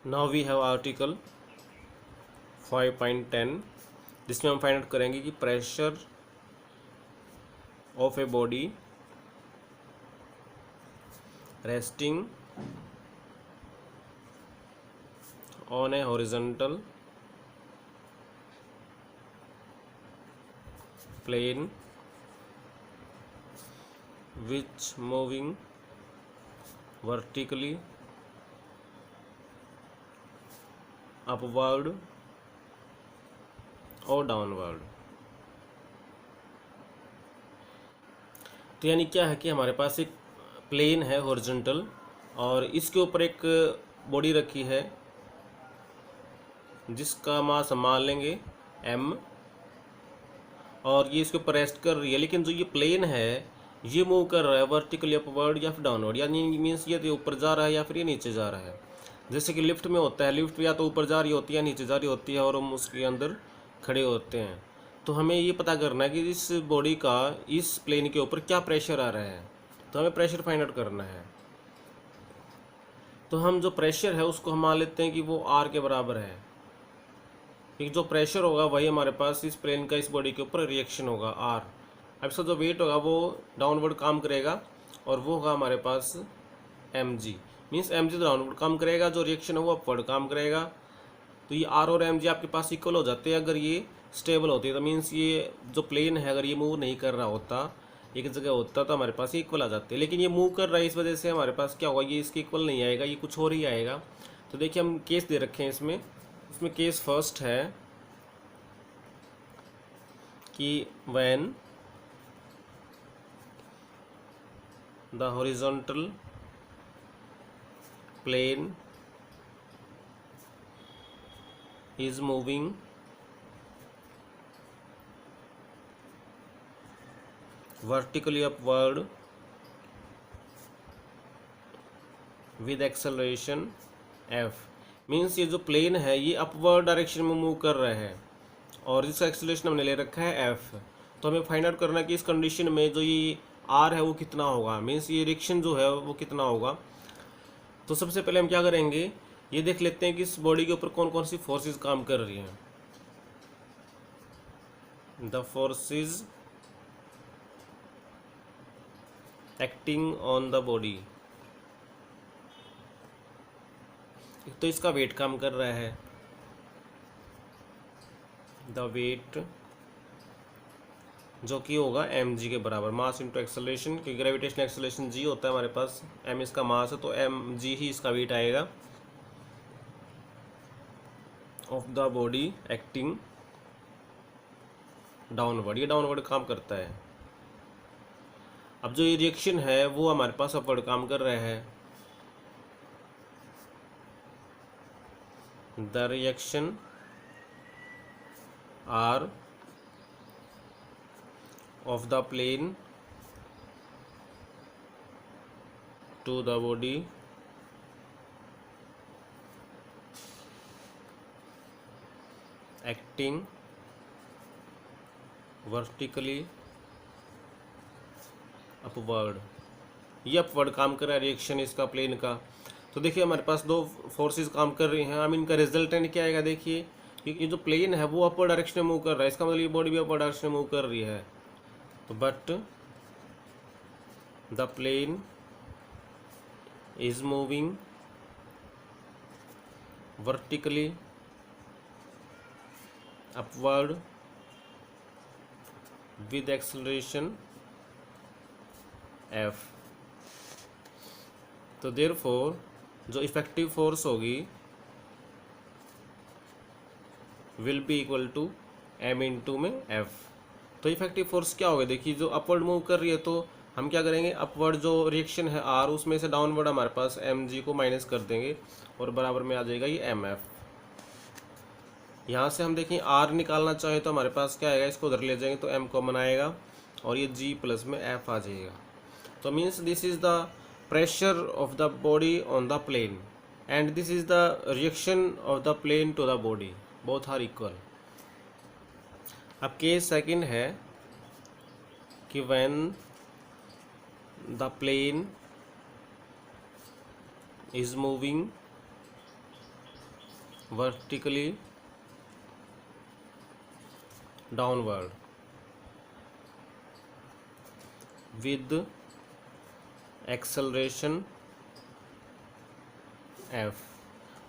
Now we have article 5.10 जिसमें हम find out करेंगे कि pressure of a body resting on A horizontal plane which moving vertically upward और downward. तो यानी क्या है कि हमारे पास एक प्लेन है हॉरिजॉन्टल और इसके ऊपर एक बॉडी रखी है जिसका मास हम मान लेंगे m, और ये इसके ऊपर रेस्ट कर रही है। लेकिन जो ये प्लेन है ये मूव कर रहा है वर्टिकली अपवर्ड या फिर डाउनवर्ड, यानी मीन्स ये ऊपर जा रहा है या फिर ये नीचे जा रहा है। जैसे कि लिफ्ट में होता है, लिफ्ट या तो ऊपर जा रही होती है या नीचे जा रही होती है और हम उसके अंदर खड़े होते हैं। तो हमें ये पता करना है कि इस बॉडी का इस प्लेन के ऊपर क्या प्रेशर आ रहा है, तो हमें प्रेशर फाइंड आउट करना है। तो हम जो प्रेशर है उसको हम मान लेते हैं कि वो आर के बराबर है, क्योंकि जो प्रेशर होगा वही हमारे पास इस प्लेन का इस बॉडी के ऊपर रिएक्शन होगा आर। अब इसका जो वेट होगा वो डाउनवर्ड काम करेगा और वो होगा हमारे पास M G, means M G तो डाउनवर्ड काम करेगा, जो रिएक्शन है वो अपवर्ड काम करेगा। तो ये आर और एम जी आपके पास इक्वल हो जाते हैं अगर ये स्टेबल होती है। तो मीन्स ये जो प्लेन है अगर ये मूव नहीं कर रहा होता, एक जगह होता, तो हमारे पास ये इक्वल आ जाते हैं। लेकिन ये मूव कर रहा है, इस वजह से हमारे पास क्या होगा, ये इसके इक्वल नहीं आएगा, ये कुछ और ही आएगा। तो देखिए हम केस दे रखे हैं इसमें केस फर्स्ट है कि when the horizontal plane is moving vertically upward with acceleration f, means ये जो प्लेन है ये अपवर्ड डायरेक्शन में मूव कर रहा है और इसका एक्सेलरेशन हमने ले रखा है f। तो हमें फाइंड आउट करना है कि इस कंडीशन में जो ये r है वो कितना होगा, मीन्स ये रिएक्शन जो है वो कितना होगा। तो सबसे पहले हम क्या करेंगे, ये देख लेते हैं कि इस बॉडी के ऊपर कौन कौन सी फोर्सेस काम कर रही हैं। The forces acting on the body, तो इसका वेट काम कर रहा है, द वेट जो कि होगा एम जी के बराबर, मास इंटू एक्सेलरेशन, क्योंकि ग्रेविटेशनल एक्सेलरेशन जी होता है हमारे पास, एम इसका मास है तो एम जी ही इसका वेट आएगा, of the body acting downward, ये डाउनवर्ड काम करता है। अब जो ये रिएक्शन है वो हमारे पास अपवर्ड काम कर रहा है। The reaction R of the plane to the body acting vertically upward, ये अपवर्ड काम कर रहा है रिएक्शन इसका प्लेन का। तो देखिए हमारे पास दो फोर्सेस काम कर रही हैं, हम इनका रिजल्टेंट क्या आएगा, देखिए क्योंकि जो प्लेन है वो अपवर्ड डायरेक्शन में मूव कर रहा है, इसका मतलब ये बॉडी भी अपवर्ड डायरेक्शन में मूव कर रही है। तो but the plane is moving vertically upward with acceleration f। तो therefore जो इफेक्टिव फोर्स होगी will be equal to m into में f। तो इफेक्टिव फोर्स क्या होगा, देखिए जो अपवर्ड मूव कर रही है तो हम क्या करेंगे, अपवर्ड जो रिएक्शन है r उसमें से डाउनवर्ड हमारे पास mg को माइनस कर देंगे और बराबर में आ जाएगा ये mf। यहाँ से हम देखें आर निकालना चाहें तो हमारे पास क्या आएगा, इसको उधर ले जाएंगे तो एम कॉमन आएगा और ये जी प्लस में एफ आ जाएगा। तो means this is the pressure of the body on the plane and this is the reaction of the plane to the body, both are equal. अब केस सेकंड है कि when the plane is moving vertically downward with acceleration F.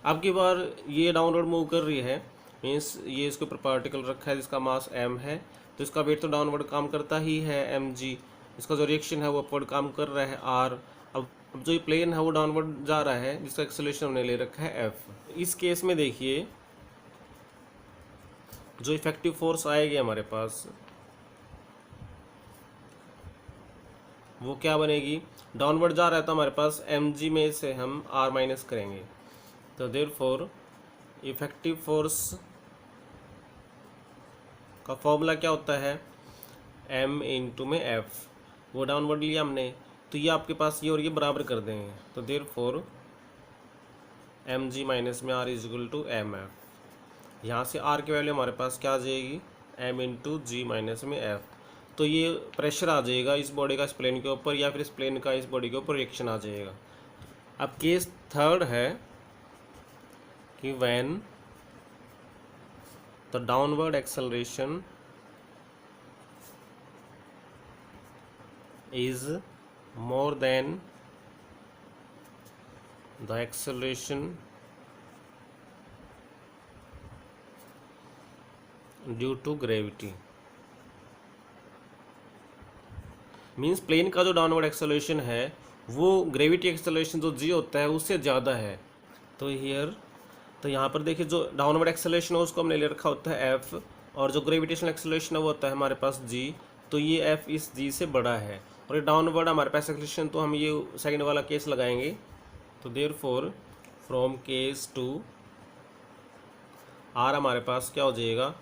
अब की बार ये downward move कर रही है, means ये इसके ऊपर पार्टिकल रखा है जिसका मास m है, तो इसका वेट तो डाउनवर्ड काम करता ही है mg। इसका जो रिएक्शन है वो अपवर्ड काम कर रहा है r। अब जो ये प्लेन है वो डाउनवर्ड जा रहा है जिसका एक्सेलरेशन हमने ले रखा है f। इस केस में देखिए जो इफेक्टिव फोर्स आएगी हमारे पास वो क्या बनेगी, डाउनवर्ड जा रहा है तो हमारे पास mg में से हम r माइनस करेंगे, तो देयरफॉर इफेक्टिव फोर्स का फॉर्मूला क्या होता है, m इंटू में f। वो डाउनवर्ड लिया हमने तो ये आपके पास ये और ये बराबर कर देंगे, तो देयरफॉर mg माइनस में r is equal to mf। यहाँ से r की वैल्यू हमारे पास क्या आ जाएगी, m इंटू जी माइनस में f। तो ये प्रेशर आ जाएगा इस बॉडी का इस प्लेन के ऊपर, या फिर इस प्लेन का इस बॉडी के ऊपर रिएक्शन आ जाएगा। अब केस थर्ड है कि when the downward acceleration is more than the acceleration due to gravity. Means plane का जो डाउनवर्ड एक्सेलरेशन है वो ग्रेविटी एक्सेलरेशन जो जी होता है उससे ज़्यादा है। तो यहाँ पर देखिए जो डाउनवर्ड एक्सेलरेशन है उसको हमने ले रखा होता है एफ, और जो ग्रेविटेशनल एक्सेलरेशन है वो होता है हमारे पास जी। तो ये एफ इस जी से बड़ा है, और ये डाउनवर्ड हमारे पास एक्सेलरेशन, तो हम ये सेकंड वाला केस लगाएंगे। तो therefore from case two R हमारे पास क्या हो जाएगा,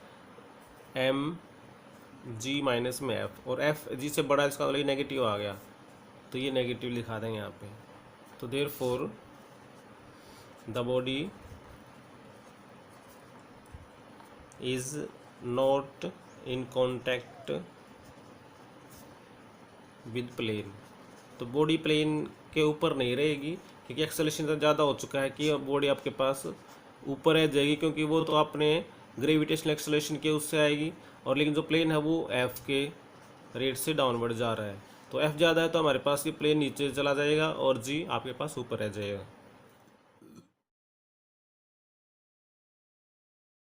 एम जी माइनस में एफ, और एफ जी से बड़ा इसका मतलब नेगेटिव आ गया, तो ये नेगेटिव लिखा देंगे यहाँ पे। तो therefore the body is not in contact with plane. तो बॉडी प्लेन के ऊपर नहीं रहेगी क्योंकि एक्सेलरेशन इतना ज़्यादा हो चुका है कि बॉडी आपके पास ऊपर रह जाएगी, क्योंकि वो तो अपने ग्रेविटेशनल एक्सेलरेशन के उससे आएगी, और लेकिन जो प्लेन है वो एफ के रेट से डाउनवर्ड जा रहा है। तो एफ ज़्यादा है तो हमारे पास ये प्लेन नीचे चला जाएगा और जी आपके पास ऊपर रह जाएगा।